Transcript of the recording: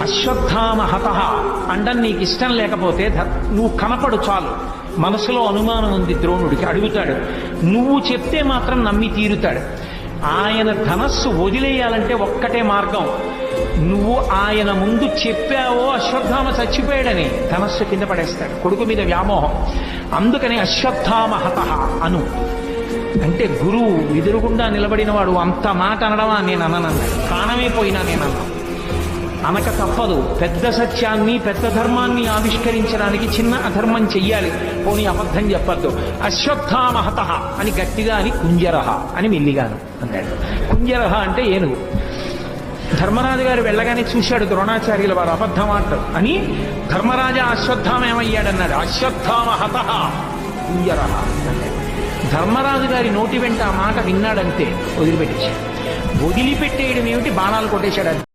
అశ్వత్థామ హతః అండం నీకు ఇష్టం లేకపోతే నువ్వు కనపడు చాలు. మనసులో అనుమానం ఉంది ద్రోణుడికి, అడుగుతాడు. నువ్వు చెప్తే మాత్రం నమ్మి తీరుతాడు. ఆయన ధనస్సు వదిలేయాలంటే ఒక్కటే మార్గం, నువ్వు ఆయన ముందు చెప్పావో అశ్వత్థామ చచ్చిపోయాడని ధనస్సు కింద పడేస్తాడు. కొడుకు మీద వ్యామోహం. అందుకని అశ్వత్థామ హతః అను అంటే గురువు ఎదురుగుండా నిలబడిన వాడు అంత మాట అనడమా నేను అననన్నాడు. ప్రాణమే పోయినా నేను అన్నా. అనక తప్పదు. పెద్ద సత్యాన్ని పెద్ద ధర్మాన్ని ఆవిష్కరించడానికి చిన్న అధర్మం చెయ్యాలి. పోనీ అబద్ధం చెప్పద్దు. అశ్వత్థామ హతః అని గట్టిగా అని కుంజరహ అని మెల్లిగాను అన్నాడు. కుంజరహ అంటే ఏనుగు. ధర్మరాజు గారు వెళ్ళగానే చూశాడు ద్రోణాచార్యుల వారు అబద్ధం ఆడటం అని. ధర్మరాజా అశ్వత్థామ ఏమయ్యాడన్నాడు. అశ్వత్థామ హతః కుంజరహ అన్నాడు. ధర్మరాజు గారి నోటి వెంట ఆ మాట విన్నాడంతే వదిలిపెట్టేశాడు. వదిలిపెట్టేయడం ఏమిటి, బాణాలు కొట్టేశాడు.